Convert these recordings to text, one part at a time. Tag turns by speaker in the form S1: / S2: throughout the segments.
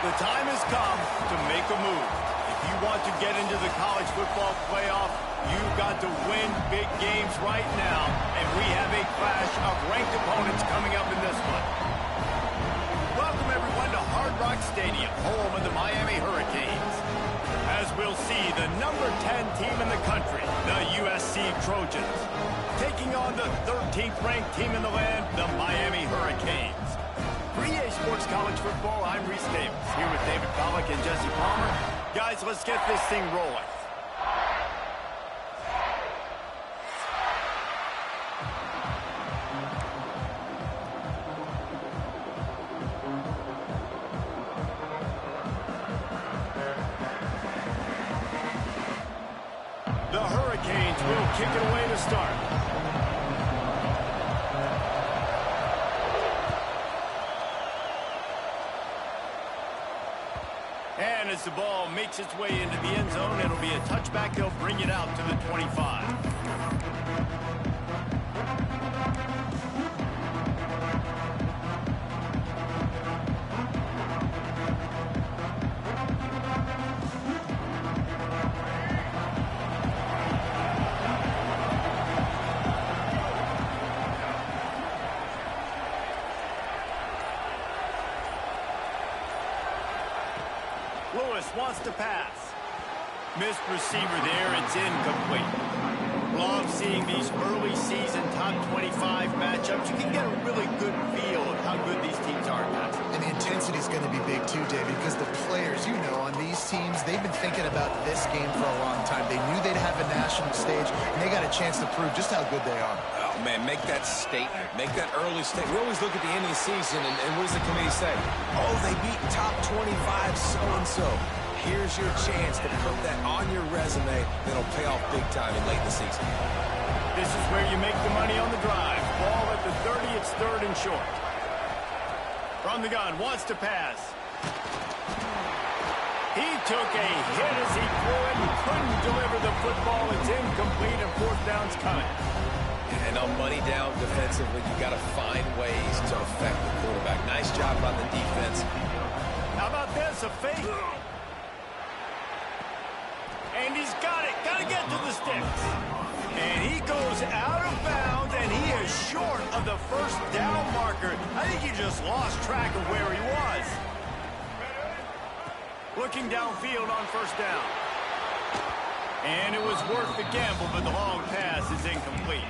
S1: The time has come to make a move. If you want to get into the college football playoff, you've got to win big games right now, and we have a clash of ranked opponents coming up in this one. Welcome, everyone, to Hard Rock Stadium, home of the Miami Hurricanes. As we'll see, the number 10 team in the country, the USC Trojans, taking on the 13th ranked team in the land, the Miami Hurricanes. For EA Sports College Football, I'm Reese Davis, here with David Pollack and Jesse Palmer. Guys, let's get this thing rolling. The Hurricanes will kick it away to start. And as the ball makes its way into the end zone, it'll be a touchback. They'll bring it out to the 25. Lewis wants to pass. Missed receiver there. It's incomplete. Love seeing these early season top 25 matchups. You can get a really good feel of how good these teams are, guys.
S2: And the intensity is going to be big too, David, because the players, you know, on these teams, they've been thinking about this game for a long time. They knew they'd have a national stage, and they got a chance to prove just how good they are.
S3: Oh, man, make that statement. Make that early statement. We always look at the end of the season, and what does the committee say? Oh, they beat top 25 so-and-so. Here's your chance to put that on your resume that'll pay off big time in late in the season.
S1: This is where you make the money on the drive. Ball at the 30, it's third and short. From the gun, wants to pass. He took a hit as he threw it and couldn't deliver the football. It's incomplete and fourth down's coming.
S3: And on money down defensively, you got to find ways to affect the quarterback. Nice job on the defense.
S1: How about this, a fake? And he's got it. Got to get to the sticks. And he goes out of bounds, and he is short of the first down marker. I think he just lost track of where he was. Looking downfield on first down. And it was worth the gamble, but the long pass is incomplete.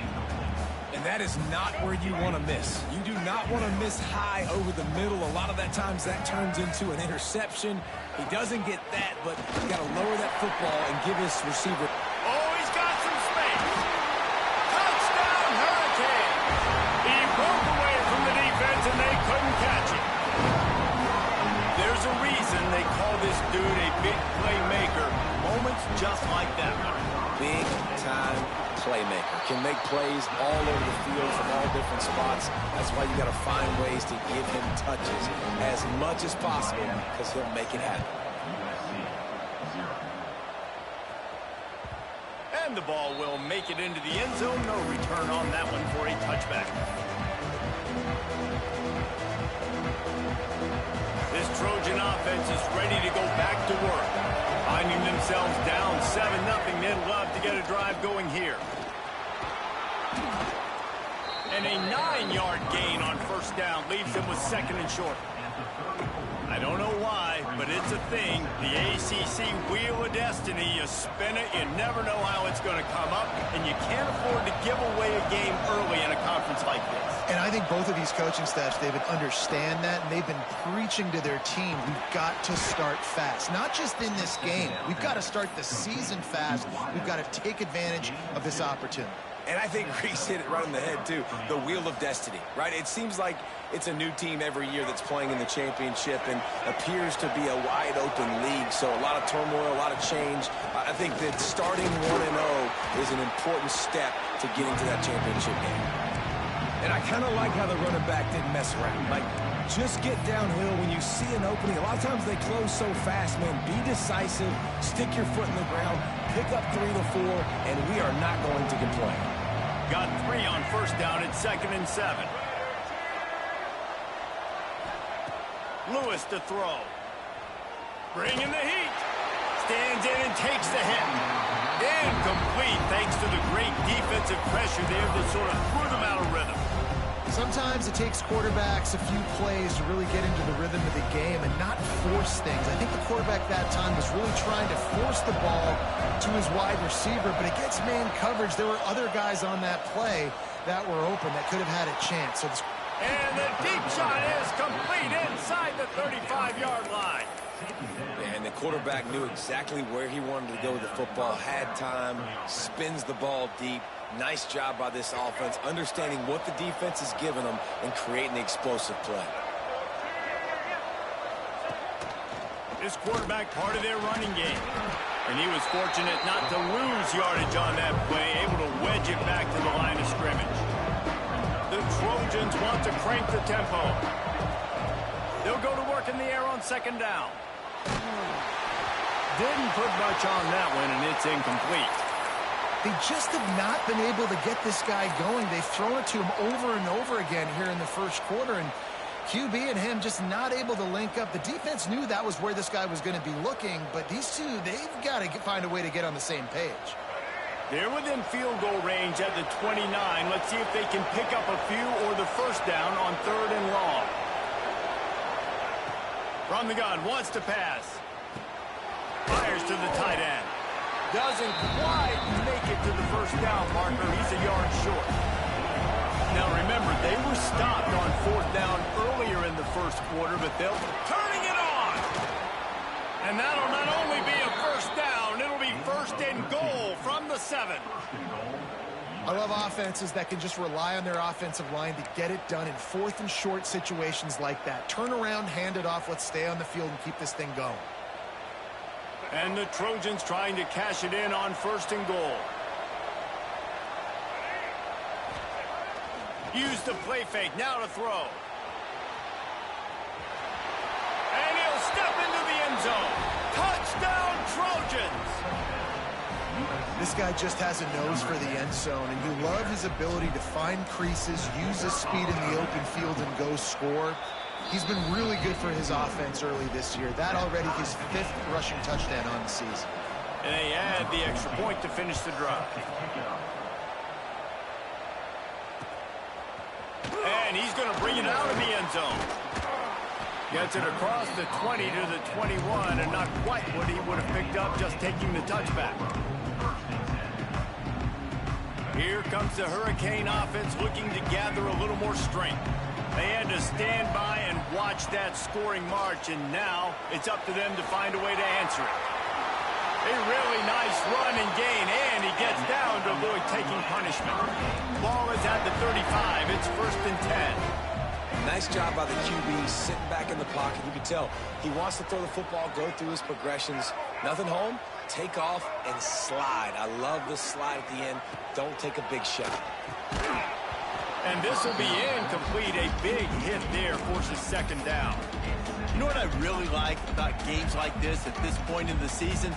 S3: And that is not where you want to miss. You do not want to miss high over the middle. A lot of that times that turns into an interception. He doesn't get that, but he's got to lower that football and give his receiver.
S1: Oh, he's got some space. Touchdown, Hurricanes. He broke away from the defense, and they couldn't catch him. There's a reason they call this dude a big playmaker. Moments just like that one.
S3: Big-time playmaker. Can make plays all over the field from all different spots. That's why you got to find ways to give him touches as much as possible because he'll make it happen.
S1: And the ball will make it into the end zone. No return on that one for a touchback. This Trojan offense is ready to go back to work. Finding themselves down 7-0, they'd love to get a drive going here. And a 9-yard gain on first down leaves them with second and short. I don't know why, but it's a thing. The ACC Wheel of Destiny, you spin it, you never know how it's going to come up, and you can't afford to give away a game early in a conference like this.
S2: And I think both of these coaching staffs, David, understand that, and they've been preaching to their team, we've got to start fast. Not just in this game. We've got to start the season fast. We've got to take advantage of this opportunity.
S3: And I think Reese hit it right on the head, too. The Wheel of Destiny, right? It seems like it's a new team every year that's playing in the championship and appears to be a wide-open league. So a lot of turmoil, a lot of change. I think that starting 1-0 is an important step to getting to that championship game. And I kind of like how the running back didn't mess around. Like, just get downhill when you see an opening. A lot of times they close so fast, man. Be decisive, stick your foot in the ground, pick up 3 to 4, and we are not going to complain.
S1: Got 3 on first down at 2nd and 7. Lewis to throw. Bringing the heat. Stands in and takes the hit. Incomplete thanks to the great defensive pressure there that sort of threw them out of rhythm.
S2: Sometimes it takes quarterbacks a few plays to really get into the rhythm of the game and not force things. I think the quarterback that time was really trying to force the ball to his wide receiver, but against man coverage, there were other guys on that play that were open that could have had a chance. So
S1: and the deep shot is complete inside the 35-yard line.
S3: And the quarterback knew exactly where he wanted to go with the football, had time, spins the ball deep. Nice job by this offense, understanding what the defense is giving them and creating the explosive play.
S1: This quarterback part of their running game. And he was fortunate not to lose yardage on that play, able to wedge it back to the line of scrimmage. The Trojans want to crank the tempo. They'll go to work in the air on second down. Didn't put much on that one, and it's incomplete.
S2: They just have not been able to get this guy going. They've thrown it to him over and over again here in the first quarter, and QB and him just not able to link up. The defense knew that was where this guy was going to be looking, but these two, they've got to find a way to get on the same page.
S1: They're within field goal range at the 29. Let's see if they can pick up a few or the first down on 3rd and long. From the gun, wants to pass. Fires to the tight end. Doesn't quite make it to the first down marker. He's a yard short. Now remember, they were stopped on 4th down earlier in the first quarter, but they'll turning it on. And that'll not only be a first down, it'll be 1st and goal from the 7.
S2: I love offenses that can just rely on their offensive line to get it done in 4th and short situations like that. Turn around, hand it off, let's stay on the field and keep this thing going.
S1: And the Trojans trying to cash it in on 1st and goal. Use the play fake, now to throw. And he'll step into the end zone. Touchdown, Trojans!
S2: This guy just has a nose for the end zone, and you love his ability to find creases, use his speed in the open field, and go score. He's been really good for his offense early this year. That already his 5th rushing touchdown on the season.
S1: And they add the extra point to finish the drive. And he's going to bring it out of the end zone. Gets it across the 20 to the 21, and not quite what he would have picked up just taking the touchback. Here comes the Hurricane offense looking to gather a little more strength. They had to stand by and watch that scoring march, and now it's up to them to find a way to answer it. A really nice run and gain, and he gets down to avoid taking punishment. Ball is at the 35. It's 1st and 10.
S3: Nice job by the QB sitting back in the pocket. You can tell he wants to throw the football, go through his progressions. Nothing home, take off, and slide. I love the slide at the end. Don't take a big shot.
S1: And this will be incomplete. A big hit there forces 2nd down. You know what I really like about games like this at this point in the season?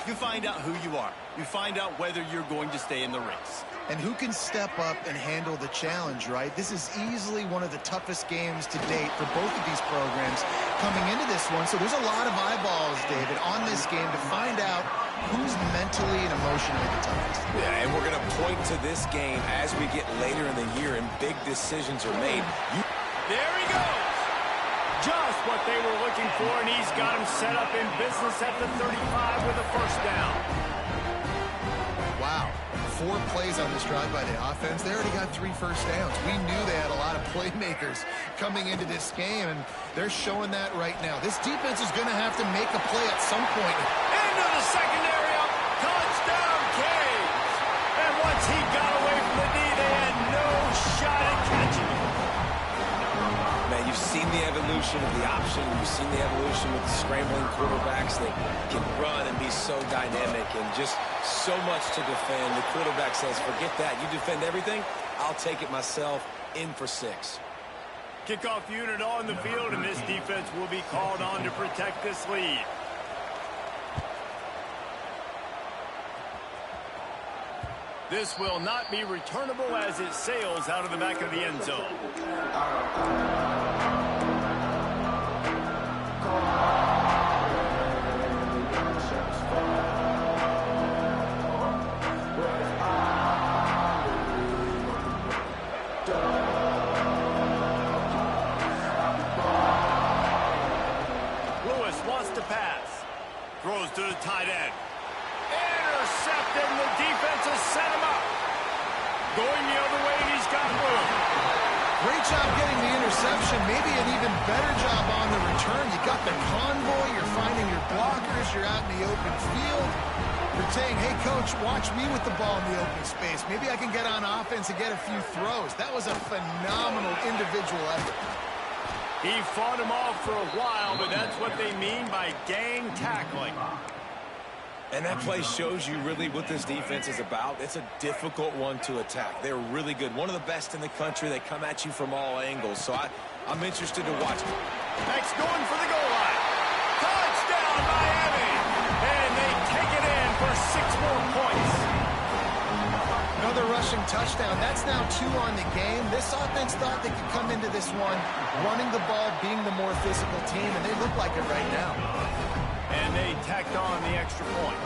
S1: You find out who you are. You find out whether you're going to stay in the race.
S2: And who can step up and handle the challenge, right? This is easily one of the toughest games to date for both of these programs coming into this one. So there's a lot of eyeballs, David, on this game to find out who's mentally and emotionally the toughest.
S3: Yeah, and we're going to point to this game as we get later in the year and big decisions are made.
S1: There he goes. Just what they were looking for, and he's got him set up in business at the 35 with a first down.
S2: Wow. 4 plays on this drive by the offense. They already got 3 first downs. We knew they had a lot of playmakers coming into this game, and they're showing that right now. This defense is going to have to make a play at some point.
S1: Into the secondary, touchdown Caves. And once he got away from the knee, they had no shot at catching him.
S3: Man, you've seen the evolution of the option. You've seen the evolution with the scrambling quarterbacks that can run and be so dynamic and just so much to defend. The quarterback says, forget that. You defend everything, I'll take it myself. In for 6.
S1: Kickoff unit on the field, and this defense will be called on to protect this lead. This will not be returnable as it sails out of the back of the end zone. to pass. Throws to the tight end. Intercepted, and the defense has set him up. Going the other way, and he's got room.
S2: Great job getting the interception. Maybe an even better job on the return. You got the convoy. You're finding your blockers. You're out in the open field. You're saying, hey, coach, watch me with the ball in the open space. Maybe I can get on offense and get a few throws. That was a phenomenal individual effort.
S1: He fought him off for a while, but that's what they mean by gang tackling.
S3: And that play shows you really what this defense is about. It's a difficult one to attack. They're really good. One of the best in the country. They come at you from all angles. So I'm interested to watch it.
S1: Next going for the goal line. Touchdown, Miami. And they take it in for 6 more points.
S2: Another rushing touchdown. That's now 2 on the game. This offense thought they could come into this one running the ball, being the more physical team, and they look like it right now.
S1: And they tacked on the extra point.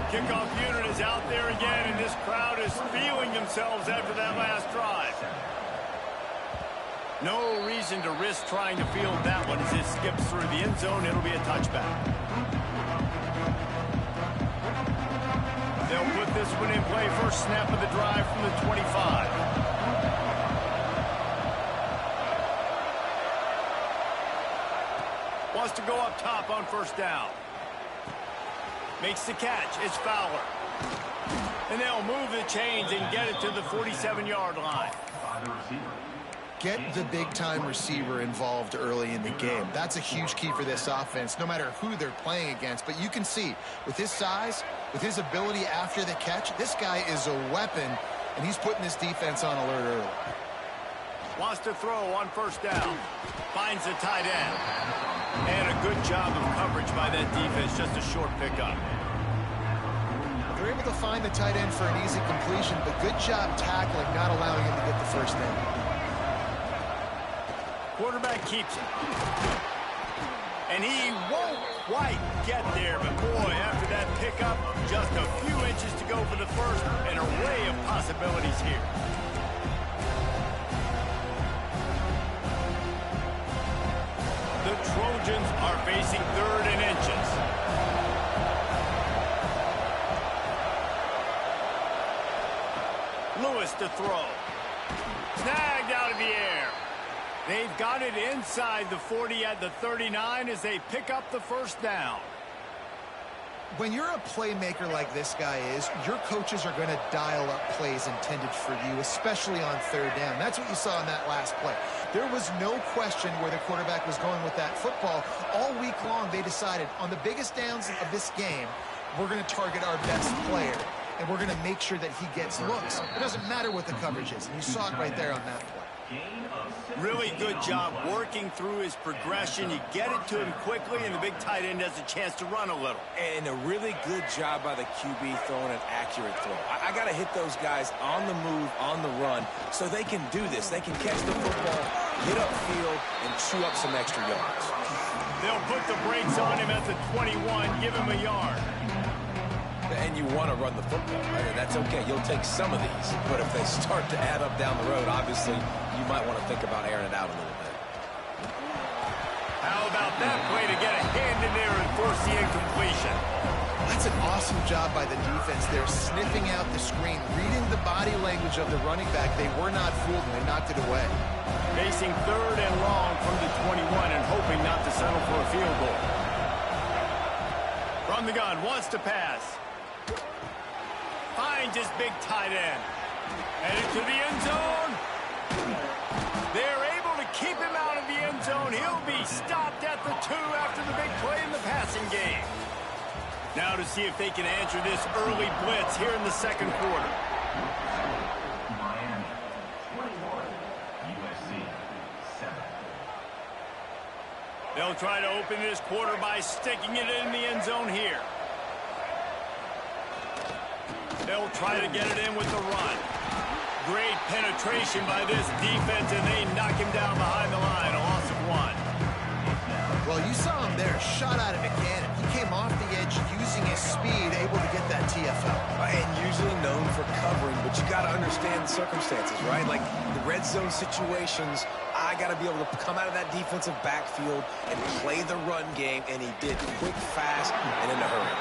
S1: Kickoff unit is out there again, and this crowd is feeling themselves after that last drive. No reason to risk trying to field that one as it skips through the end zone. It'll be a touchback. They'll put this one in play. First snap of the drive from the 25. Wants to go up top on first down. Makes the catch. It's Fowler. And they'll move the chains and get it to the 47-yard line.
S2: Get the big-time receiver involved early in the game. That's a huge key for this offense, no matter who they're playing against. But you can see, with his size, with his ability after the catch, this guy is a weapon, and he's putting this defense on alert early.
S1: Wants to throw on first down. Finds the tight end. And a good job of coverage by that defense. Just a short pickup.
S2: They're able to find the tight end for an easy completion, but good job tackling, not allowing him to get the first down.
S1: Quarterback keeps it. And he won't quite get there, but boy, after that pickup, just a few inches to go for the first. An array of possibilities here. The Trojans are facing 3rd and inches. Lewis to throw. Snagged out of the air. They've got it inside the 40 at the 39 as they pick up the first down.
S2: When you're a playmaker like this guy is, your coaches are going to dial up plays intended for you, especially on 3rd down. That's what you saw in that last play. There was no question where the quarterback was going with that football. All week long, they decided on the biggest downs of this game, we're going to target our best player, and we're going to make sure that he gets looks. It doesn't matter what the coverage is, and you saw it right there on that play.
S1: Really good job working through his progression. You get it to him quickly, and the big tight end has a chance to run a little.
S3: And a really good job by the QB throwing an accurate throw. I got to hit those guys on the move, on the run, so they can do this. They can catch the football, get upfield, and chew up some extra yards.
S1: They'll put the brakes on him at the 21, give him a yard.
S3: And you want to run the football, right? And that's okay. You'll take some of these. But if they start to add up down the road, obviously, you might want to think about airing it out a little bit.
S1: How about that play to get a hand in there and force the incompletion?
S2: That's an awesome job by the defense. They're sniffing out the screen, reading the body language of the running back. They were not fooled, and they knocked it away.
S1: Facing 3rd and long from the 21 and hoping not to settle for a field goal. From the gun, wants to pass. Finds his big tight end. Headed to the end zone. They're able to keep him out of the end zone. He'll be stopped at the 2 after the big play in the passing game. Now to see if they can answer this early blitz here in the 2nd quarter.
S4: Miami, 21, USC, 7.
S1: They'll try to open this quarter by sticking it in the end zone here. They'll try to get it in with the run. Great penetration by this defense, and they knock him down behind the line. A loss of 1.
S2: Well, you saw him there, shot out of a cannon. He came off the edge using his speed, able to get that TFL.
S3: And usually known for covering, but you got to understand the circumstances, right? Like the red zone situations, I got to be able to come out of that defensive backfield and play the run game, and he did quick, fast, and in a hurry.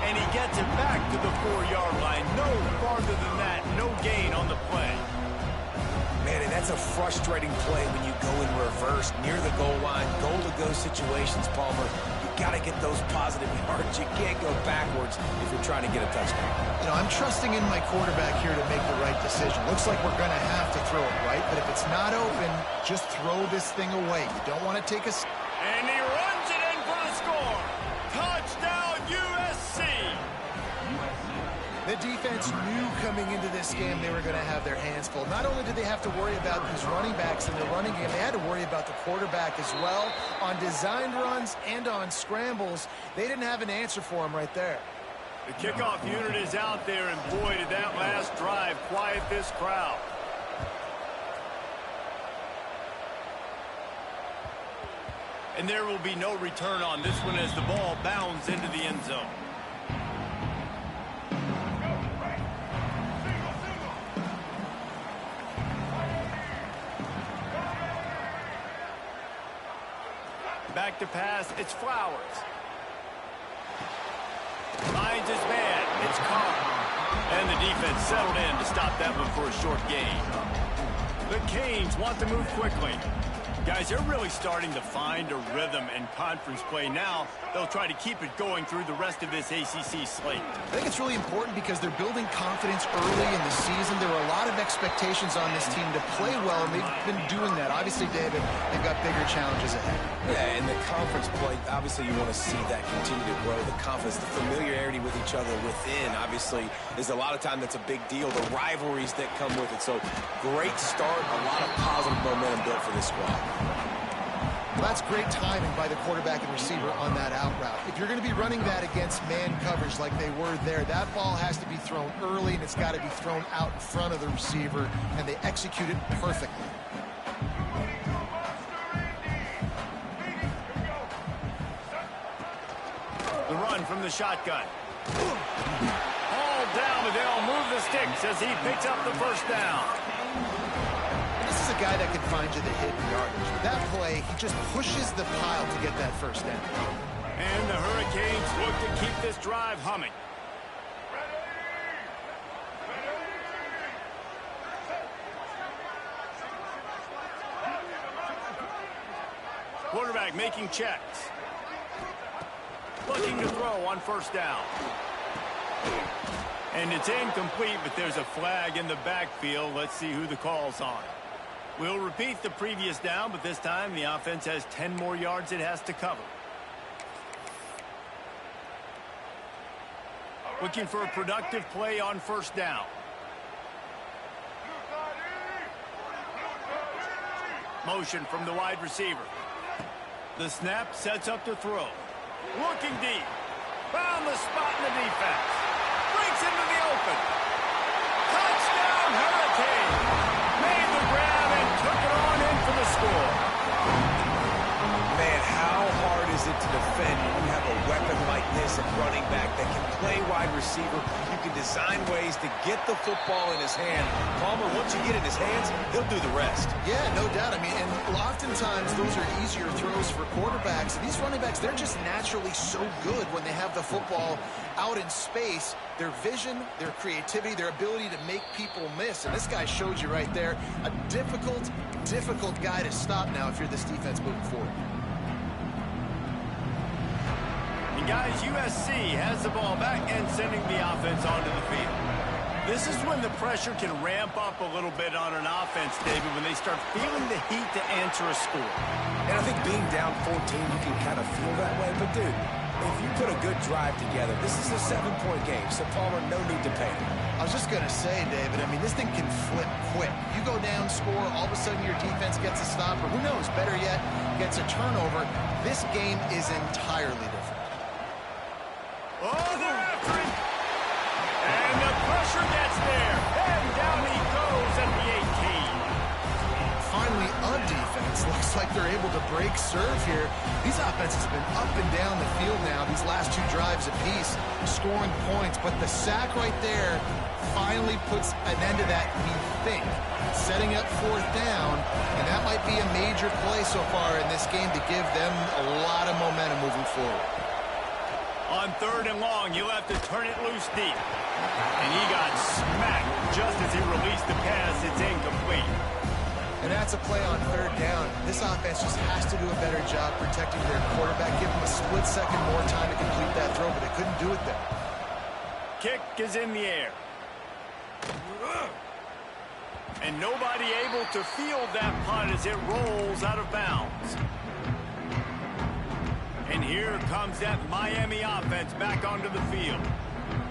S1: And he gets it back to the 4-yard line. No farther than that. No gain on the play.
S3: Man, and that's a frustrating play when you go in reverse near the goal line, goal-to-go situations, Palmer. You got to get those positive yards. You can't go backwards if you're trying to get a touchdown.
S2: You know, I'm trusting in my quarterback here to make the right decision. Looks like we're going to have to throw it, right? But if it's not open, just throw this thing away. You don't want to take a...
S1: And he runs it in for the score. Touchdown, USC.
S2: The defense knew coming into this game they were going to have their hands full. Not only did they have to worry about these running backs in the running game, they had to worry about the quarterback as well. On designed runs and on scrambles, they didn't have an answer for him right there.
S1: The kickoff unit is out there, and boy, did that last drive quiet this crowd. And there will be no return on this one as the ball bounds into the end zone. Back to pass, it's Flowers. Finds his man, it's Carr. And the defense settled in to stop that one for a short gain. The Canes want to move quickly. Guys, they're really starting to find a rhythm in conference play now. They'll try to keep it going through the rest of this ACC slate.
S2: I think it's really important because they're building confidence early in the season. There were a lot of expectations on this team to play well, and they've been doing that. Obviously, David, they've got bigger challenges ahead.
S3: Yeah, in the conference play, obviously you want to see that continue to grow. The confidence, the familiarity with each other within, obviously, is a lot of time that's a big deal. The rivalries that come with it. So, great start, a lot of positive momentum built for this squad.
S2: Well, that's great timing by the quarterback and receiver on that out route. If you're going to be running that against man coverage like they were there, that ball has to be thrown early, and it's got to be thrown out in front of the receiver, and they execute it perfectly.
S1: The run from the shotgun. All down, but they'll move the sticks as he picks up the first down.
S2: This is a guy that can find you the hidden yardage. With that play, he just pushes the pile to get that first down.
S1: And the Hurricanes look to keep this drive humming. Quarterback making checks. Looking to throw on first down. And it's incomplete, but there's a flag in the backfield. Let's see who the call's on. We'll repeat the previous down, but this time the offense has 10 more yards it has to cover. Looking for a productive play on first down. Motion from the wide receiver. The snap sets up the throw. Looking deep. Found the spot in the defense. Breaks into the open. Touchdown, Hurricane. Made the grab and took it on in for the score.
S3: Man, how hard is it to defend when you have a weapon like this at running back that can play wide receiver? You can design ways to get the football in his hand. Palmer, once you get it in his hands, he'll do the rest.
S2: Yeah, no doubt. I mean, and oftentimes those are easier throws for quarterbacks. These running backs, they're just naturally so good when they have the football out in space. Their vision, their creativity, their ability to make people miss. And this guy showed you right there, a difficult guy to stop now if you're this defense moving forward.
S1: And guys, USC has the ball back and sending the offense onto the field. This is when the pressure can ramp up a little bit on an offense, David, when they start feeling the heat to answer a score.
S3: And I think being down 14, you can kind of feel that way. But, dude, if you put a good drive together, this is a 7-point game, so Palmer, no need to panic.
S2: I was just going to say, David, I mean, this thing can flip quick. You go down, score, all of a sudden your defense gets a stop, or who knows, better yet, gets a turnover. This game is entirely different.
S1: Oh, they're after him. And the pressure gets there. And down he goes at the 18.
S2: Finally, a defense offense looks like they're able to break serve here. These offenses have been up and down the field now, these last 2 drives apiece, scoring points. But the sack right there finally puts an end to that, we think, setting up 4th down. And that might be a major play so far in this game to give them a lot of momentum moving forward.
S1: On 3rd and long, you'll have to turn it loose deep. And he got smacked just as he released the pass. It's incomplete.
S2: And that's a play on 3rd down. This offense just has to do a better job protecting their quarterback. Give them a split second more time to complete that throw, but they couldn't do it there.
S1: Kick is in the air. And nobody able to field that punt as it rolls out of bounds. And here comes that Miami offense back onto the field.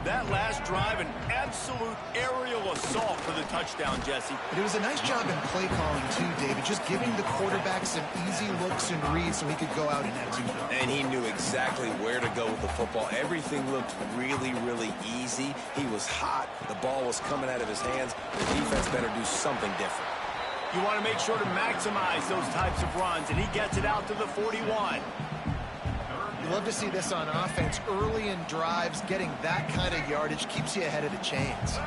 S1: That last drive, an absolute aerial assault for the touchdown, Jesse.
S2: But it was a nice job in play calling, too, David. Just giving the quarterback some easy looks and reads so he could go out and execute.
S3: And he knew exactly where to go with the football. Everything looked really, really easy. He was hot. The ball was coming out of his hands. The defense better do something different.
S1: You want to make sure to maximize those types of runs, and he gets it out to the 41.
S2: You love to see this on offense. Early in drives, getting that kind of yardage keeps you ahead of the chains.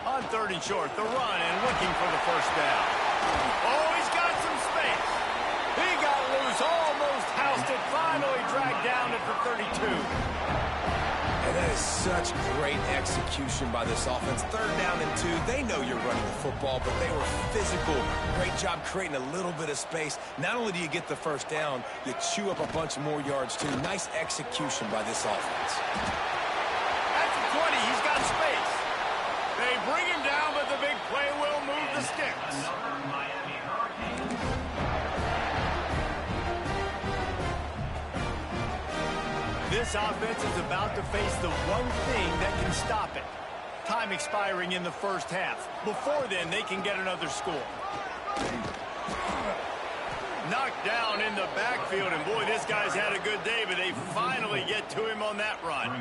S1: On 3rd and short, the run and looking for the 1st down. Oh, he's got some space. He got loose, almost housed it, finally dragged down at the 32.
S3: And that is such great execution by this offense. 3rd down and 2. They know you're running the football, but they were physical. Great job creating a little bit of space. Not only do you get the 1st down, you chew up a bunch more yards, too. Nice execution by this offense.
S1: At the 20, he's got space. They bring him down, but the big play will move the sticks. This offense is about to face the one thing that can stop it. Time expiring in the 1st half. Before then, they can get another score. Knocked down in the backfield, and boy, this guy's had a good day, but they finally get to him on that run.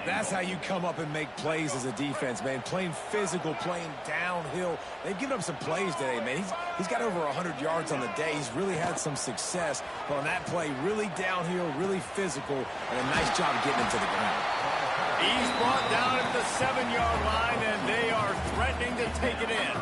S3: That's how you come up and make plays as a defense, man. Playing physical, playing downhill. They've given up some plays today, man. He's got over 100 yards on the day. He's really had some success. But on that play, really downhill, really physical, and a nice job getting him to the ground.
S1: He's brought down at the 7-yard line, and they are threatening to take it in.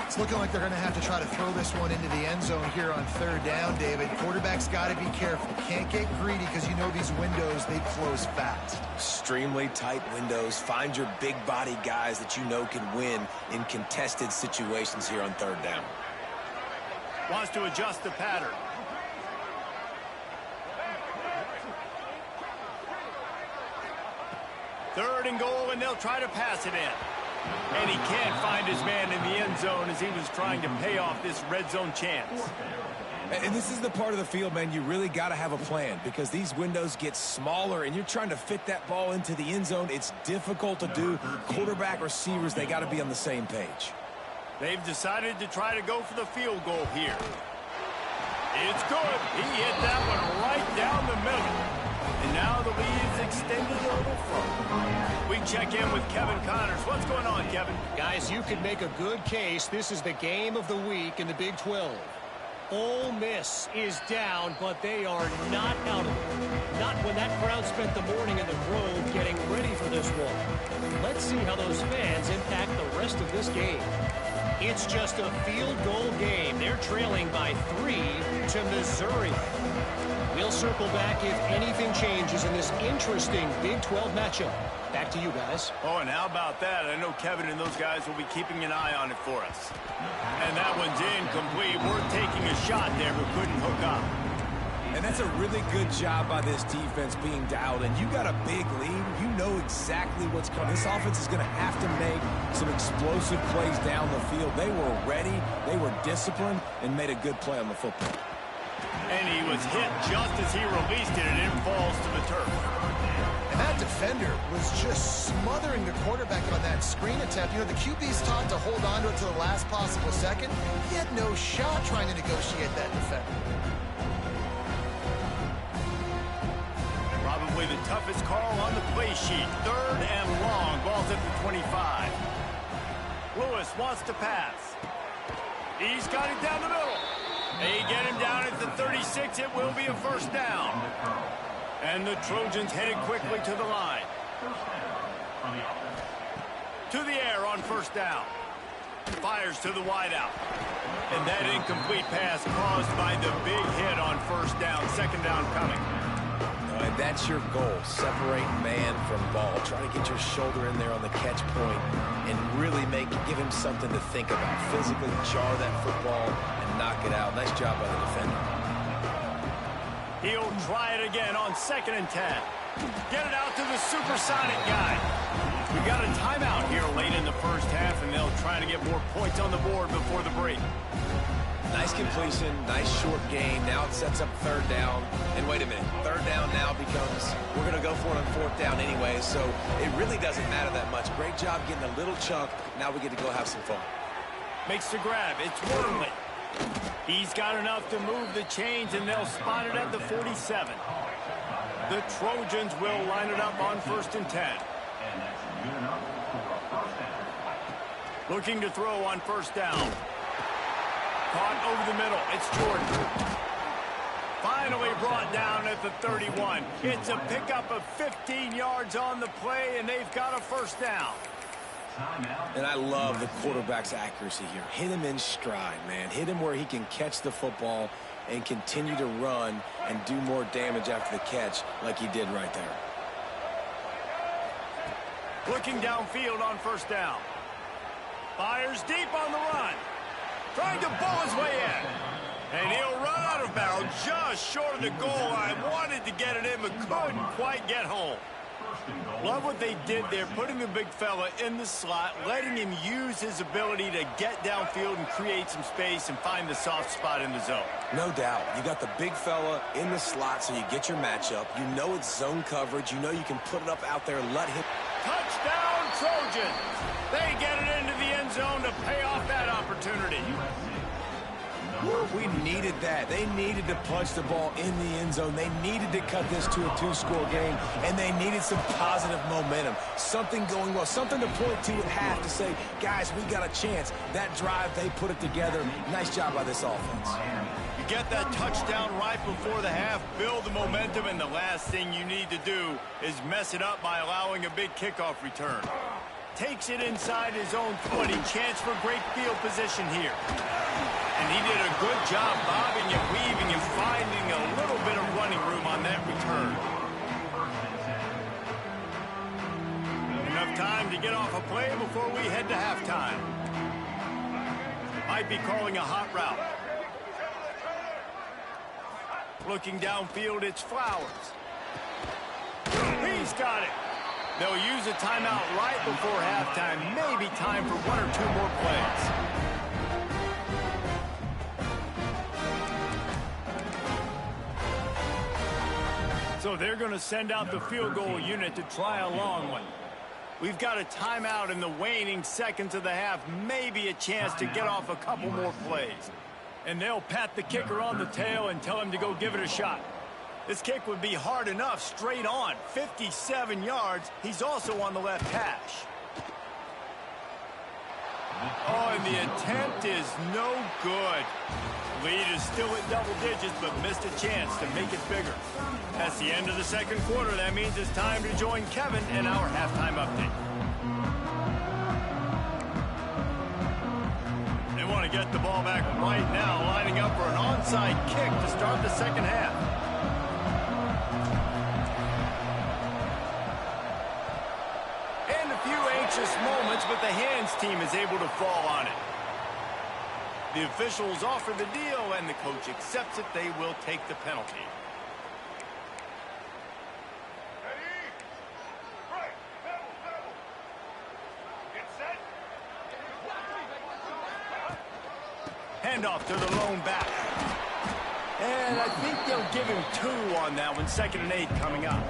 S2: It's looking like they're going to have to try to throw this one into the end zone here on 3rd down, David. Quarterback's got to be careful. Can't get greedy because you know these windows, they close fast.
S3: Extremely tight windows. Find your big body guys that you know can win in contested situations here on 3rd down.
S1: Wants to adjust the pattern. Third and goal, and they'll try to pass it in. And he can't find his man in the end zone as he was trying to pay off this red zone chance.
S3: And this is the part of the field, man, you really got to have a plan because these windows get smaller and you're trying to fit that ball into the end zone. It's difficult to do. Quarterback, receivers, they got to be on the same page.
S1: They've decided to try to go for the field goal here. It's good. He hit that one right down the middle. And now the lead's extended a little further. We check in with Kevin Connors. What's going on, Kevin?
S5: Guys, you could make a good case. This is the game of the week in the Big 12. Ole Miss is down, but they are not out of it. Not when that crowd spent the morning in the Grove getting ready for this one. Let's see how those fans impact the rest of this game. It's just a field goal game. They're trailing by 3 to Missouri. We'll circle back if anything changes in this interesting Big 12 matchup. Back to you guys.
S1: Oh, and how about that? I know Kevin and those guys will be keeping an eye on it for us. And that one's incomplete. We're taking a shot there, but couldn't hook up.
S3: And that's a really good job by this defense being dialed in. You got a big lead. You know exactly what's coming. This offense is going to have to make some explosive plays down the field. They were ready, they were disciplined, and made a good play on the football.
S1: And he was hit just as he released it, and it falls to the turf.
S2: And that defender was just smothering the quarterback on that screen attempt. You know, the QB's taught to hold on to it to the last possible second. He had no shot trying to negotiate that defender.
S1: toughest call on the play sheet. 3rd and long. Ball's at the 25. Lewis wants to pass. He's got it down the middle. They get him down at the 36. It will be a first down. And the Trojans headed quickly to the line. To the air on first down. Fires to the wideout. And that incomplete pass caused by the big hit on first down. 2nd down coming.
S3: And that's your goal. Separate man from ball. Try to get your shoulder in there on the catch point and really give him something to think about. Physically jar that football and knock it out. Nice job by the defender.
S1: He'll try it again on 2nd and 10. Get it out to the supersonic guy. We've got a timeout here late in the first half, and they'll try to get more points on the board before the break.
S3: Nice completion, nice short gain. Now it sets up 3rd down. And wait a minute, 3rd down now becomes, we're going to go for it on 4th down anyway, so it really doesn't matter that much. Great job getting a little chunk. Now we get to go have some fun.
S1: Makes the grab. It's Wormley. He's got enough to move the chains, and they'll spot it at the 47. The Trojans will line it up on 1st and 10. Looking to throw on 1st down. Caught over the middle. It's Jordan. Finally brought down at the 31. It's a pickup of 15 yards on the play, and they've got a first down.
S3: And I love the quarterback's accuracy here. Hit him in stride, man. Hit him where he can catch the football and continue to run and do more damage after the catch like he did right there.
S1: Looking downfield on 1st down. Fires deep on the run. Trying to bull his way in. And he'll run out of bounds just short of the goal line. Wanted to get it in, but couldn't quite get home. Love what they did there, putting the big fella in the slot, letting him use his ability to get downfield and create some space and find the soft spot in the zone.
S3: No doubt. You got the big fella in the slot, so you get your matchup. You know it's zone coverage. You know you can put it up out there and let him.
S1: Touchdown, Trojans! They get it into the end zone to pay off that opportunity.
S3: We needed that. They needed to punch the ball in the end zone. They needed to cut this to a 2-score game, and they needed some positive momentum. Something going well, something to point to at half to say, guys, we got a chance. That drive, they put it together. Nice job by this offense.
S1: You get that touchdown right before the half, build the momentum, and the last thing you need to do is mess it up by allowing a big kickoff return. Takes it inside his own 20. Chance for great field position here. And he did a good job bobbing and weaving and finding a little bit of running room on that return. Enough time to get off a play before we head to halftime. Might be calling a hot route. Looking downfield, it's Flowers. He's got it. They'll use a timeout right before halftime. Maybe time for 1 or 2 more plays. So they're going to send out the field goal unit to try a long one. We've got a timeout in the waning seconds of the half. Maybe a chance to get off a couple more plays. And they'll pat the kicker on the tail and tell him to go give it a shot. This kick would be hard enough straight on. 57 yards. He's also on the left hash. Oh, and the attempt is no good. Lead is still at double digits, but missed a chance to make it bigger. That's the end of the second quarter. That means it's time to join Kevin in our halftime update. They want to get the ball back right now, lining up for an onside kick to start the second half. And a few anxious moments, but the hands team is able to fall on it. The officials offer the deal, and the coach accepts it. They will take the penalty. Handoff to the lone back. And I think they'll give him 2 on that one. 2nd and 8 coming up.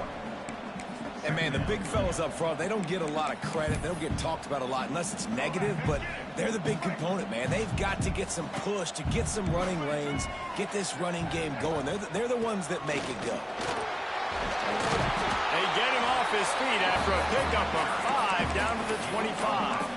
S3: And, man, the big fellas up front, they don't get a lot of credit. They don't get talked about a lot unless it's negative, but they're the big component, man. They've got to get some push, to get some running lanes, get this running game going. They're the ones that make it go.
S1: They get him off his feet after a pickup of 5 down to the 25.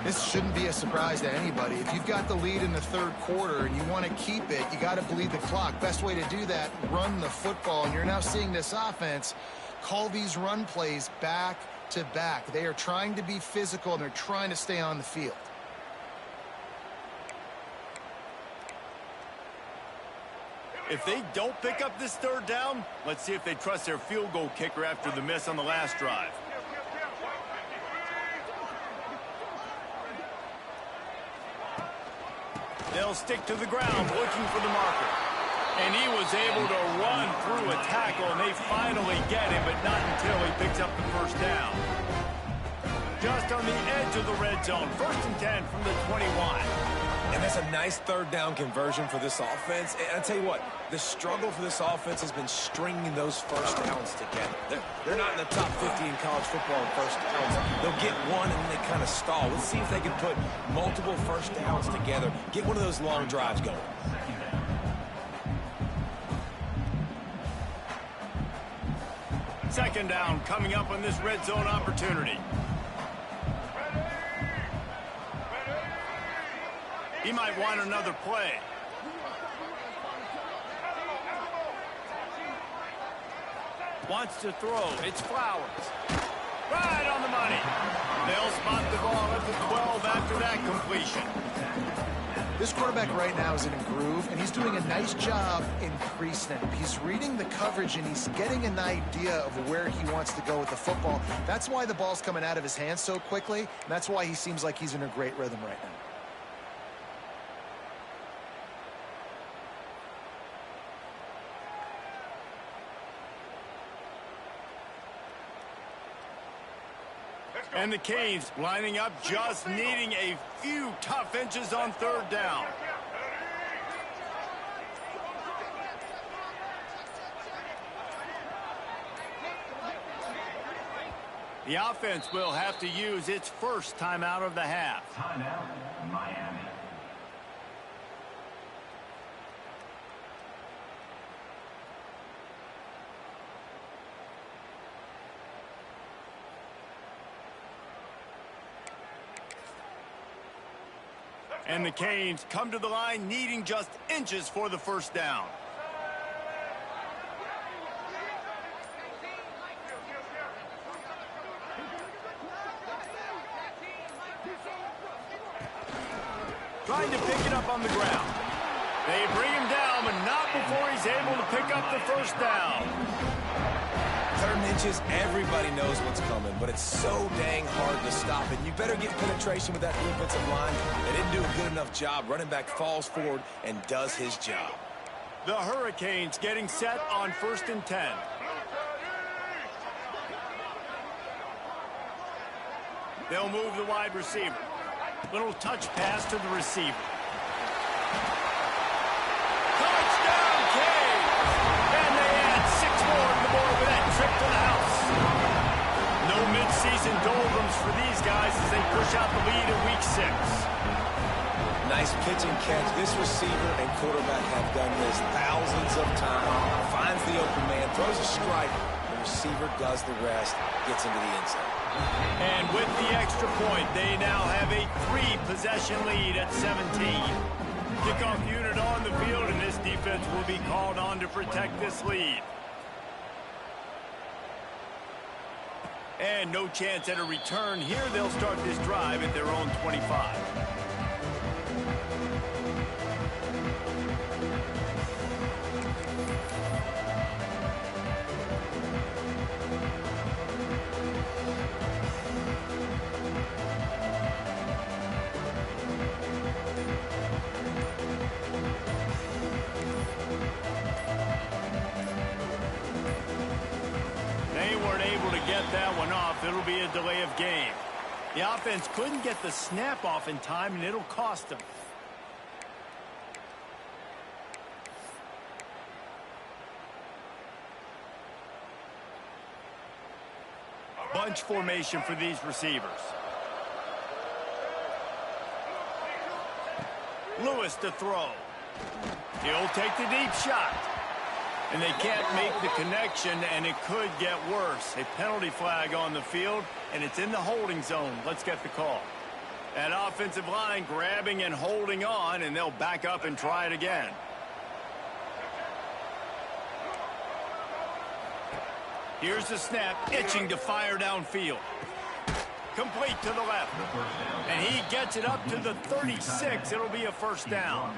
S2: This shouldn't be a surprise to anybody. If you've got the lead in the third quarter and you want to keep it, you got to bleed the clock. Best way to do that, run the football. And you're now seeing this offense call these run plays back to back. They are trying to be physical, and they're trying to stay on the field.
S1: If they don't pick up this third down, let's see if they trust their field goal kicker after the miss on the last drive. They'll stick to the ground looking for the marker. And he was able to run through a tackle, and they finally get him, but not until he picks up the first down. Just on the edge of the red zone. 1st and 10 from the 21.
S3: And that's a nice third down conversion for this offense. And I tell you what, the struggle for this offense has been stringing those first downs together. They're not in the top 50 in college football in first downs. They'll get one and then they kind of stall. Let's see if they can put multiple first downs together. Get one of those long drives going.
S1: Second down coming up on this red zone opportunity. He might want another play. Wants to throw. It's Flowers. Right on the money. They'll spot the ball at the 12 after that completion.
S2: This quarterback right now is in a groove, and he's doing a nice job in pre-snap. He's reading the coverage, and he's getting an idea of where he wants to go with the football. That's why the ball's coming out of his hands so quickly, and that's why he seems like he's in a great rhythm right now.
S1: And the Canes lining up, just needing a few tough inches on third down. The offense will have to use its first timeout of the half.
S4: Timeout, Miami.
S1: And the Canes come to the line needing just inches for the first down. Trying to pick it up on the ground. They bring him down, but not before he's able to pick up the first down.
S3: 3rd inches, everybody knows what's coming, but it's so dang hard to stop it. You better get penetration with that defensive line. They didn't do a good enough job. Running back falls forward and does his job.
S1: The Hurricanes getting set on 1st and 10. They'll move the wide receiver. Little touch pass to the receiver. Touchdown, Canes! And they add 6 more to the board with that trip to the house. No midseason doldrums for these guys as they push out the lead in week 6.
S3: Nice pitch and catch. This receiver and quarterback have done this thousands of times. Finds the open man, throws a strike. The receiver does the rest, gets into the end zone.
S1: And with the extra point, they now have a 3-possession lead at 17. Kickoff unit on the field, and this defense will be called on to protect this lead. And no chance at a return here. They'll start this drive at their own 25. That one off. It'll be a delay of game. The offense couldn't get the snap off in time, and it'll cost them. Bunch formation for these receivers. Lewis to throw. He'll take the deep shot. And they can't make the connection, and it could get worse. A penalty flag on the field, and it's in the holding zone. Let's get the call. That offensive line grabbing and holding on, and they'll back up and try it again. Here's the snap, itching to fire downfield. Complete to the left. And he gets it up to the 36. It'll be a first down.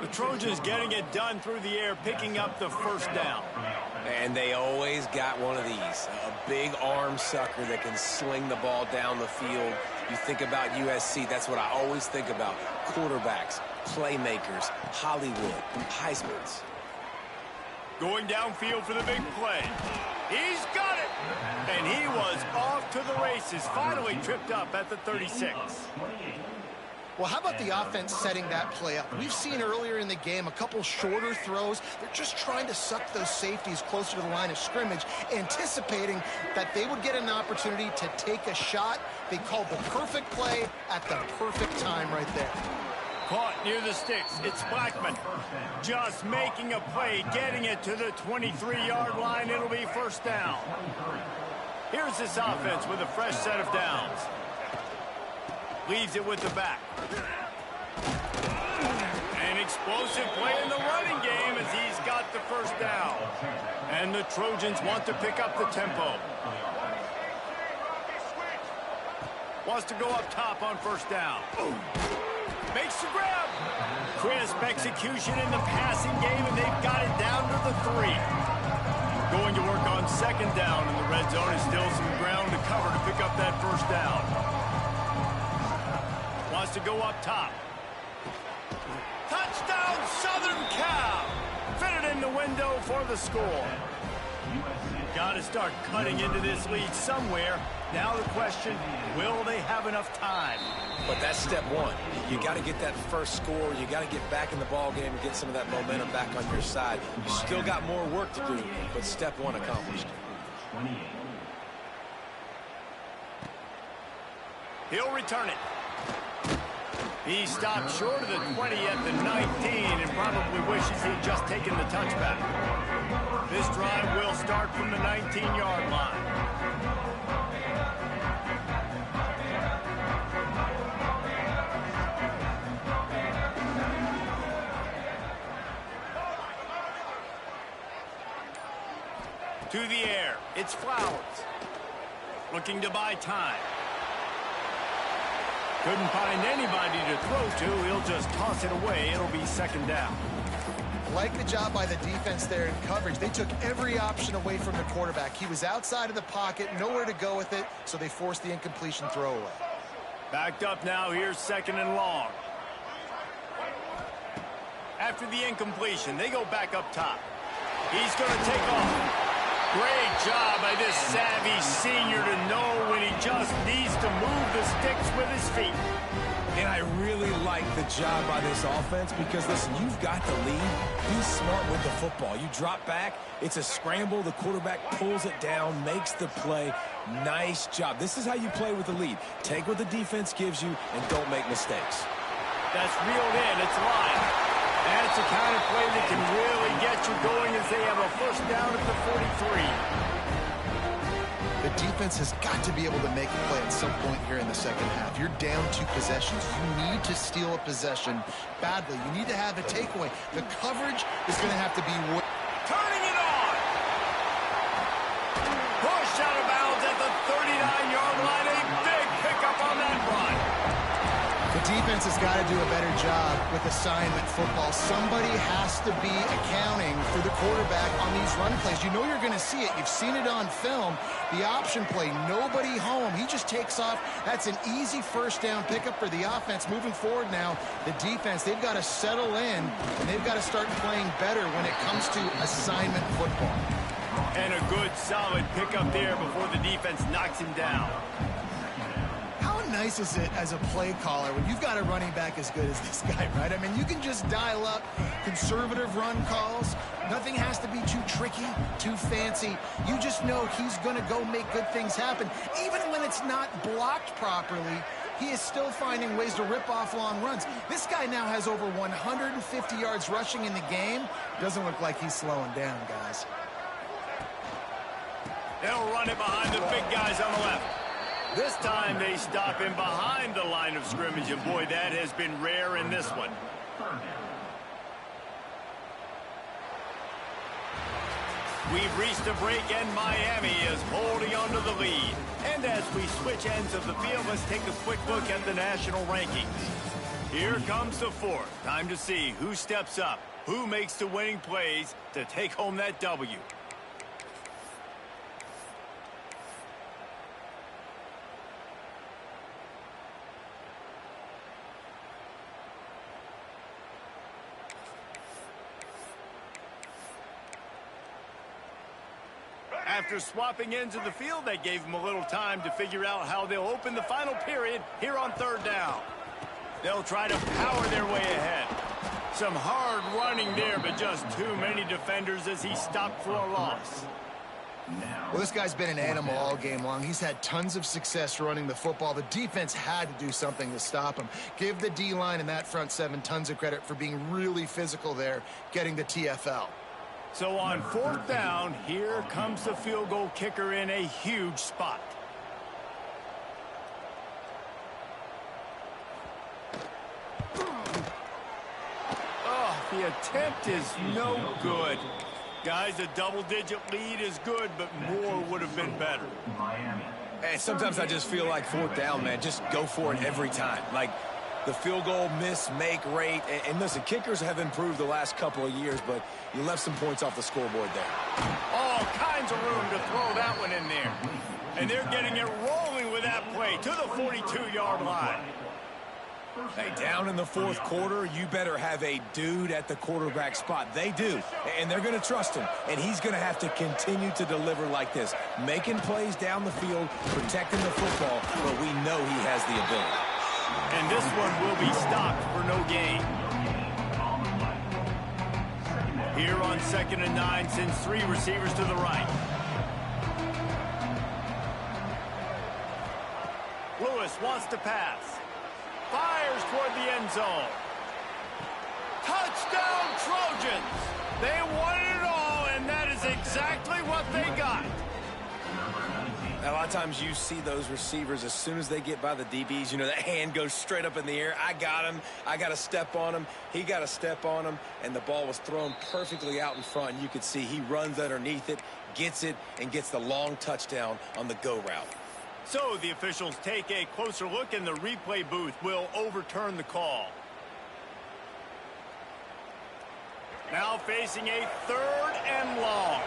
S1: The Trojans getting it done through the air, picking up the first down.
S3: And they always got one of these, a big arm sucker that can sling the ball down the field. You think about USC, that's what I always think about. Quarterbacks, playmakers, Hollywood, Heismans.
S1: Going downfield for the big play. He's got it! And he was off to the races, finally tripped up at the 36.
S2: Well, how about the offense setting that play up? We've seen earlier in the game a couple shorter throws. They're just trying to suck those safeties closer to the line of scrimmage, anticipating that they would get an opportunity to take a shot. They called the perfect play at the perfect time right there.
S1: Caught near the sticks. It's Blackman just making a play, getting it to the 23-yard line. It'll be first down. Here's this offense with a fresh set of downs. Leaves it with the back. An explosive play in the running game as he's got the first down. And the Trojans want to pick up the tempo. Wants to go up top on first down. Makes the grab. Crisp execution in the passing game, and they've got it down to the 3. Going to work on second down in the red zone. Is still some ground to cover to pick up that first down. Wants to go up top. Touchdown, Southern Cal. Fitted in the window for the score. Got to start cutting into this lead somewhere. Now the question, will they have enough time?
S3: But that's step one. You got to get that first score. You got to get back in the ball game and get some of that momentum back on your side. You still got more work to do, but step one accomplished.
S1: He'll return it. He stopped short of the 20 at the 19 and probably wishes he'd just taken the touchback. This drive will start from the 19-yard line. To the air, it's Flowers. Looking to buy time. Couldn't find anybody to throw to. He'll just toss it away. It'll be second down.
S2: Like the job by the defense there in coverage. They took every option away from the quarterback. He was outside of the pocket, nowhere to go with it, so they forced the incompletion throwaway.
S1: Backed up now. Here's second and long. After the incompletion, they go back up top. He's going to take off. Great job by this savvy senior to know when he just needs to move the sticks with his feet.
S3: And I really like the job by this offense because, listen, you've got the lead. Be smart with the football. You drop back, it's a scramble. The quarterback pulls it down, makes the play. Nice job. This is how you play with the lead. Take what the defense gives you and don't make mistakes.
S1: That's reeled in. It's live. That's the kind of play that can really get you going as they have a first down at the 43.
S2: The defense has got to be able to make a play at some point here in the second half. You're down 2 possessions. You need to steal a possession badly. You need to have a takeaway. The coverage is going to have to be...
S1: Turning it on! Push out of bounds at the 39-yard line. A big pickup on that run.
S2: The defense has got to do a better job with assignment football. Somebody has to be accounting for the quarterback on these run plays. You know you're going to see it. You've seen it on film. The option play, nobody home. He just takes off. That's an easy first down pickup for the offense. Moving forward now, the defense, they've got to settle in, and they've got to start playing better when it comes to assignment football.
S1: And a good, solid pickup there before the defense knocks him down.
S2: How nice is it as a play caller when you've got a running back as good as this guy, right? I mean, you can just dial up conservative run calls. Nothing has to be too tricky, too fancy. You just know he's going to go make good things happen. Even when it's not blocked properly, he is still finding ways to rip off long runs. This guy now has over 150 yards rushing in the game. Doesn't look like he's slowing down, guys.
S1: They'll run it behind the big guys on the left. This time they stop him behind the line of scrimmage, and boy, that has been rare in this one. We've reached a break, and Miami is holding on to the lead. And as we switch ends of the field, let's take a quick look at the national rankings. Here comes the fourth. Time to see who steps up, who makes the winning plays to take home that W. After swapping ends of the field, they gave them a little time to figure out how they'll open the final period here on third down. They'll try to power their way ahead. Some hard running there, but just too many defenders as he stopped for a loss.
S2: Well, this guy's been an animal all game long. He's had tons of success running the football. The defense had to do something to stop him. Give the D-line and that front seven tons of credit for being really physical there, getting the TFL.
S1: So on fourth down, here comes the field goal kicker in a huge spot. Oh, the attempt is no good. Guys, a double-digit lead is good, but more would have been better.
S3: And sometimes I just feel like fourth down, man, just go for it every time. Like, the field goal miss-make rate. And listen, kickers have improved the last couple of years, but you left some points off the scoreboard there.
S1: All kinds of room to throw that one in there. And they're getting it rolling with that play to the 42-yard line.
S3: Hey, down in the fourth quarter, you better have a dude at the quarterback spot. They do, and they're going to trust him. And he's going to have to continue to deliver like this, making plays down the field, protecting the football, but we know he has the ability.
S1: And this one will be stopped for no gain. Here on 2nd and 9, sends three receivers to the right. Lewis wants to pass. Fires toward the end zone. Touchdown, Trojans! They won it all, and that is exactly what they got.
S3: A lot of times you see those receivers, as soon as they get by the DBs, you know, that hand goes straight up in the air. I got him. I got to step on him. He got to step on him. And the ball was thrown perfectly out in front. And you could see he runs underneath it, and gets the long touchdown on the go route.
S1: So the officials take a closer look, and the replay booth will overturn the call. Now facing a 3rd and long.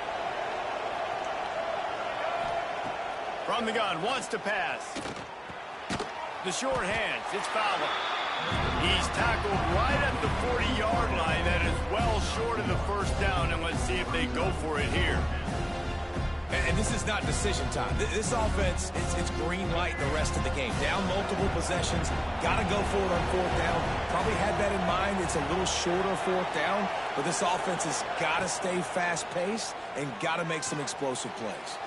S1: From the gun, wants to pass. The short hands, it's Fowler. He's tackled right at the 40-yard line. That is well short of the first down, and let's see if they go for it here.
S3: And this is not decision time. This offense, it's green light the rest of the game. Down multiple possessions, got to go for it on fourth down. Probably had that in mind. It's a little shorter fourth down, but this offense has got to stay fast-paced and got to make some explosive plays.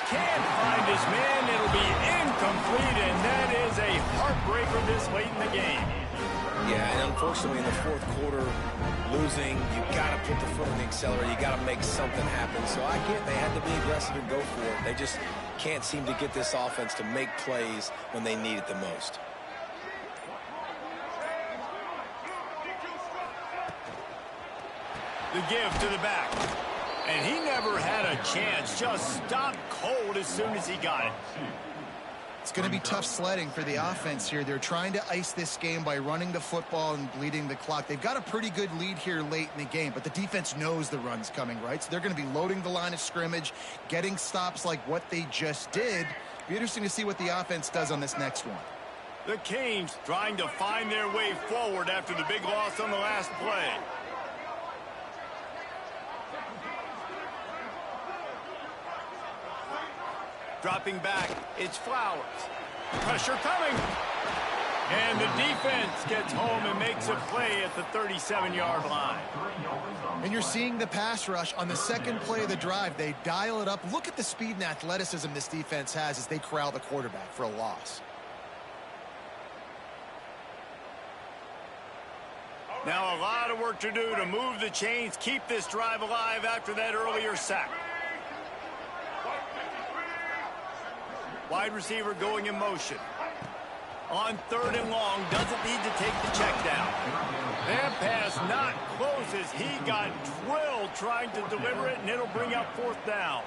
S1: Can't find his man. It'll be incomplete, and that is a heartbreaker this late in the game.
S3: Yeah, and unfortunately in the fourth quarter, losing, you got to put the foot on the accelerator. You got to make something happen. So I get they had to be aggressive and go for it. They just can't seem to get this offense to make plays when they need it the most.
S1: The give to the back. And he never had a chance. Just stopped cold as soon as he got it.
S2: It's going to be tough sledding for the offense here. They're trying to ice this game by running the football and bleeding the clock. They've got a pretty good lead here late in the game, but the defense knows the run's coming, right? So they're going to be loading the line of scrimmage, getting stops like what they just did. Be interesting to see what the offense does on this next one.
S1: The Canes trying to find their way forward after the big loss on the last play. Dropping back, it's Flowers. Pressure coming. And the defense gets home and makes a play at the 37-yard line.
S2: And you're seeing the pass rush on the second play of the drive. They dial it up. Look at the speed and athleticism this defense has as they corral the quarterback for a loss.
S1: Now a lot of work to do to move the chains, keep this drive alive after that earlier sack. Wide receiver going in motion. On 3rd and long, doesn't need to take the check down. That pass not close as he got drilled trying to deliver it, and it'll bring up 4th down.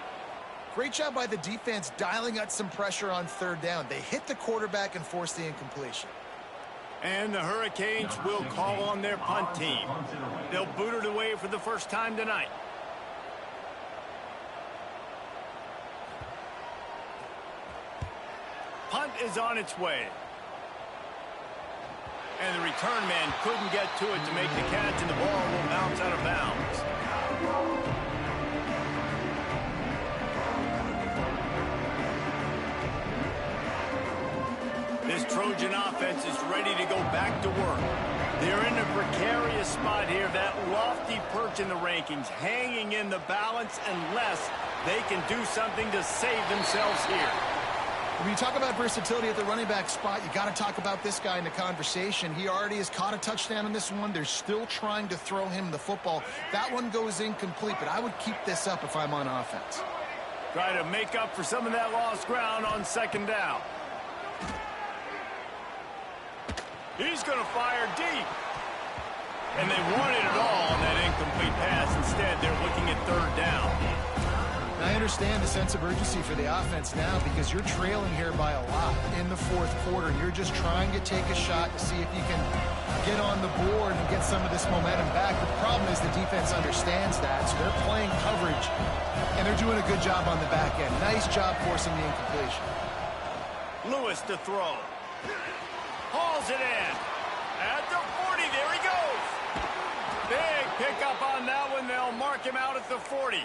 S2: Great job by the defense dialing up some pressure on 3rd down. They hit the quarterback and forced the incompletion.
S1: And the Hurricanes will call on their punt team. They'll boot it away for the first time tonight. Punt is on its way. And the return man couldn't get to it to make the catch, and the ball will bounce out of bounds. This Trojan offense is ready to go back to work. They're in a precarious spot here, that lofty perch in the rankings, hanging in the balance unless they can do something to save themselves here.
S2: When you talk about versatility at the running back spot, you got to talk about this guy in the conversation. He already has caught a touchdown in this one. They're still trying to throw him the football. That one goes incomplete, but I would keep this up if I'm on offense.
S1: Try to make up for some of that lost ground on 2nd down. He's going to fire deep. And they wanted it all on that incomplete pass. Instead, they're looking at 3rd down.
S2: I understand the sense of urgency for the offense now because you're trailing here by a lot in the 4th quarter. You're just trying to take a shot to see if you can get on the board and get some of this momentum back. But the problem is the defense understands that, so they're playing coverage, and they're doing a good job on the back end. Nice job forcing the incompletion.
S1: Lewis to throw. Hauls it in. At the 40, there he goes. Big pickup on that one. They'll mark him out at the 40.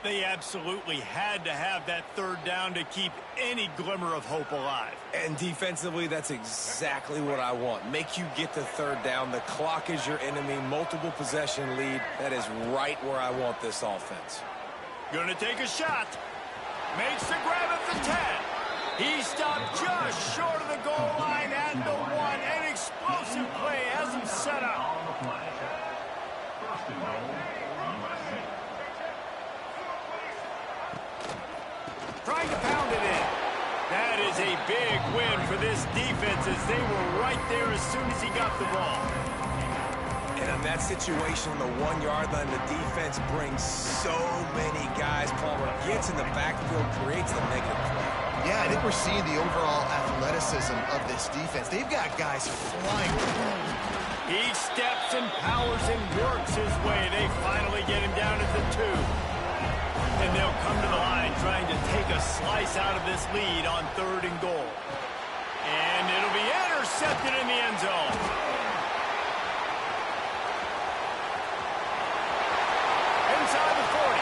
S1: They absolutely had to have that 3rd down to keep any glimmer of hope alive.
S3: And defensively, that's exactly what I want. Make you get the 3rd down. The clock is your enemy. Multiple possession lead. That is right where I want this offense.
S1: Gonna take a shot. Makes the grab at the 10. He stopped just short of the goal line at the 1. An explosive play has him set up. Trying to pound it in. That is a big win for this defense as they were right there as soon as he got the ball.
S3: And in that situation, the 1-yard line, the defense brings so many guys. Palmer gets in the backfield, creates the negative play.
S2: Yeah, I think we're seeing the overall athleticism of this defense. They've got guys flying.
S1: He steps and powers and works his way. They finally get him down at the 2. And they'll come to the line trying to take a slice out of this lead on 3rd and goal. And it'll be intercepted in the end zone. Inside the 40.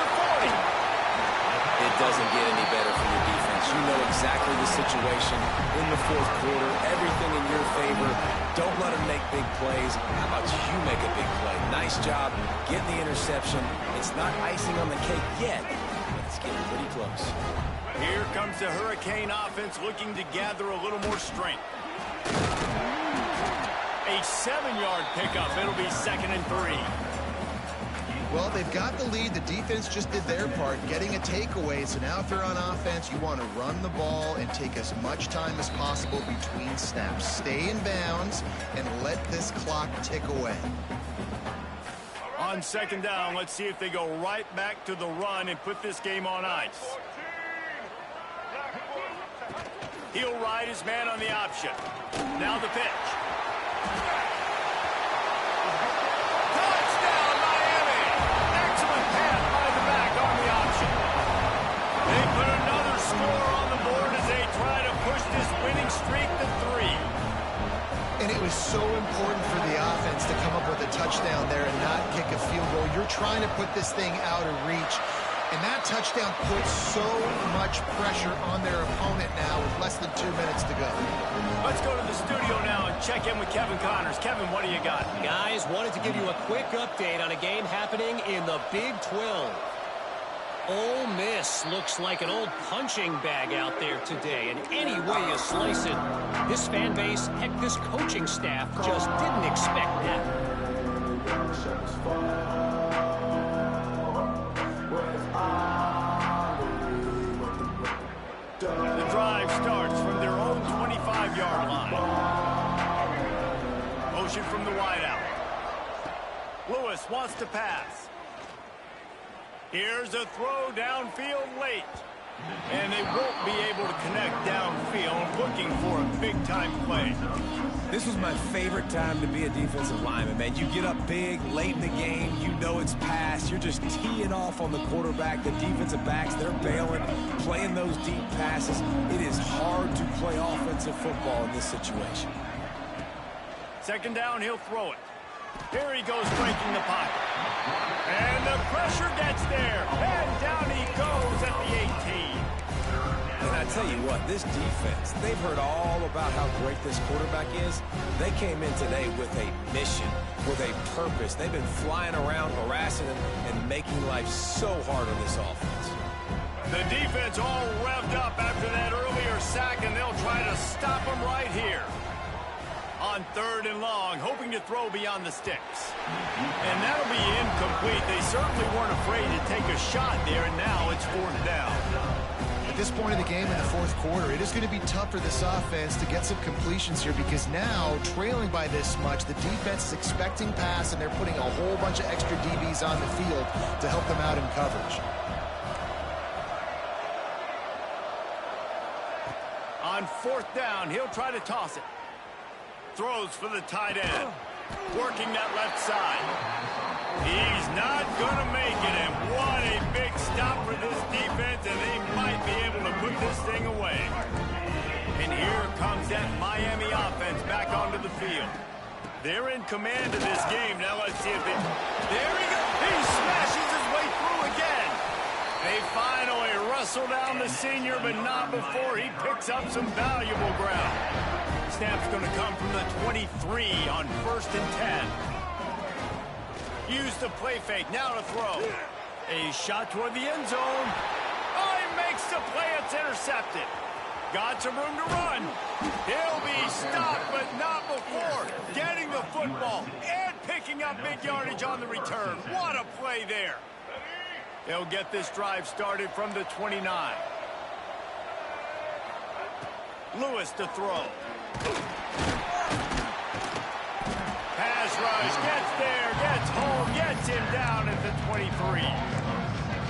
S1: The 40.
S3: It doesn't get any better for your defense. You know exactly the situation in the 4th quarter. Everything in your favor. Don't let them make big plays. How about you make a big play? Nice job getting the interception. It's not icing on the cake yet, but it's getting pretty close.
S1: Here comes the Hurricane offense looking to gather a little more strength. A 7-yard pickup. It'll be 2nd and 3.
S2: Well, they've got the lead. The defense just did their part, getting a takeaway. So now if they're on offense, you want to run the ball and take as much time as possible between snaps. Stay in bounds and let this clock tick away.
S1: On 2nd down, let's see if they go right back to the run and put this game on ice. He'll ride his man on the option. Now the pitch. Touchdown, Miami! Excellent pass by the back on the option. They put another score on the board as they try to push this winning streak to 3.
S2: And it was so important for the offense to come up with a touchdown there and not kick a field goal. You're trying to put this thing out of reach. And that touchdown puts so much pressure on their opponent now with less than 2 minutes to go.
S1: Let's go to the studio now and check in with Kevin Connors. Kevin, what do you got?
S5: Guys, wanted to give you a quick update on a game happening in the Big 12. Ole Miss looks like an old punching bag out there today, and any way you slice it, this fan base, heck, this coaching staff just didn't expect that.
S1: The drive starts from their own 25-yard line. Motion from the wideout. Lewis wants to pass. Here's a throw downfield late. And they won't be able to connect downfield, looking for a big-time play.
S3: This was my favorite time to be a defensive lineman, man. You get up big, late in the game, you know it's pass. You're just teeing off on the quarterback. The defensive backs, they're bailing, playing those deep passes. It is hard to play offensive football in this situation.
S1: Second down, he'll throw it. Here he goes breaking the pocket. And the pressure gets there. And down he goes at the 18.
S3: And I tell you what, this defense, they've heard all about how great this quarterback is. They came in today with a mission, with a purpose. They've been flying around, harassing him, and making life so hard on this offense.
S1: The defense all revved up after that earlier sack, and they'll try to stop him right here. On third and long, hoping to throw beyond the sticks. And that'll be incomplete. They certainly weren't afraid to take a shot there, and now it's fourth down.
S2: At this point in the game in the fourth quarter, it is going to be tough for this offense to get some completions here because now, trailing by this much, the defense is expecting pass, and they're putting a whole bunch of extra DBs on the field to help them out in coverage.
S1: On fourth down, he'll try to toss it. Throws for the tight end. Working that left side. He's not going to make it, and what a big stop for this defense, and they might be able to put this thing away. And here comes that Miami offense back onto the field. They're in command of this game. Now let's see if they... There he goes. He smashes his way through again. They finally wrestle down the senior, but not before he picks up some valuable ground. Snap's going to come from the 23 on 1st and 10. Use the play fake. Now to throw. A shot toward the end zone. Oh, he makes the play. It's intercepted. Got some room to run. He'll be stopped, but not before getting the football and picking up big yardage on the return. What a play there. They'll get this drive started from the 29. Lewis to throw. Pass rush, gets there, gets home, gets him down at the 23.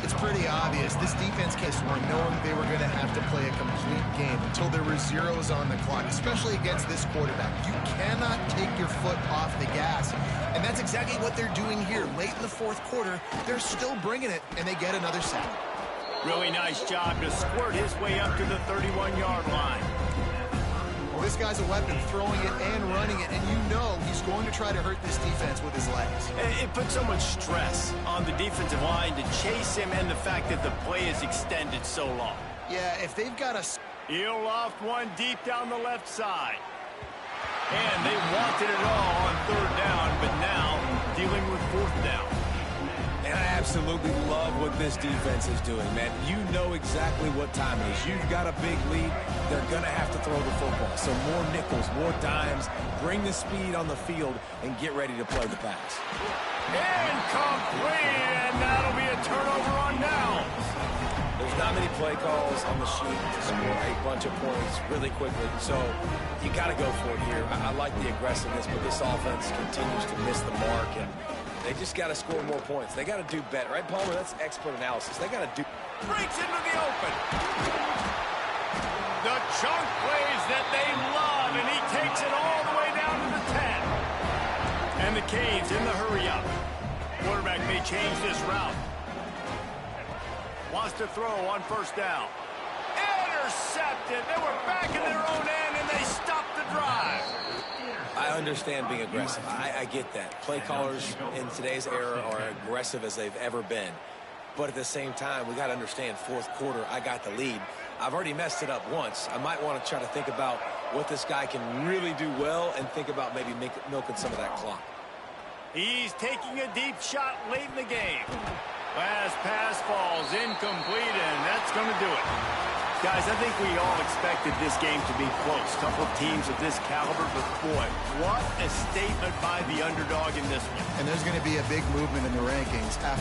S2: It's pretty obvious this defense case were knowing they were going to have to play a complete game until there were zeros on the clock, especially against this quarterback. You cannot take your foot off the gas, and that's exactly what they're doing here. Late in the fourth quarter, they're still bringing it, and they get another sack.
S1: Really nice job to squirt his way up to the 31-yard line.
S2: Well, this guy's a weapon, throwing it and running it, and you know he's going to try to hurt this defense with his legs.
S1: It puts so much stress on the defensive line to chase him, and the fact that the play is extended so long.
S2: Yeah, if they've got a...
S1: He'll loft one deep down the left side. And they wanted it all on third down, but now dealing with fourth down.
S3: And I absolutely love what this defense is doing, man. You know exactly what time it is. You've got a big lead. They're going to have to throw the football. So more nickels, more dimes. Bring the speed on the field and get ready to play the pass.
S1: Incomplete, and that'll be a turnover on downs.
S3: There's not many play calls on the sheet to score a bunch of points really quickly. So you got to go for it here. I like the aggressiveness, but this offense continues to miss the mark, and they just got to score more points. They got to do better, right, Palmer? That's expert analysis. They got to do.
S1: Breaks into the open. The chunk plays that they love, and he takes it all the way down to the 10. And the Canes in the hurry-up. Quarterback may change this route. Wants to throw on first down. Intercepted. They were back in their own end, and they stopped the drive.
S3: I understand being aggressive. I get that. Play callers in today's era are aggressive as they've ever been. But at the same time, we got to understand fourth quarter, I got the lead. I've already messed it up once. I might want to try to think about what this guy can really do well and think about maybe milking some of that clock.
S1: He's taking a deep shot late in the game. Last pass falls incomplete, and that's going to do it. Guys, I think we all expected this game to be close. Couple of teams of this caliber, but boy, what a statement by the underdog in this one.
S2: And there's going to be a big movement in the rankings after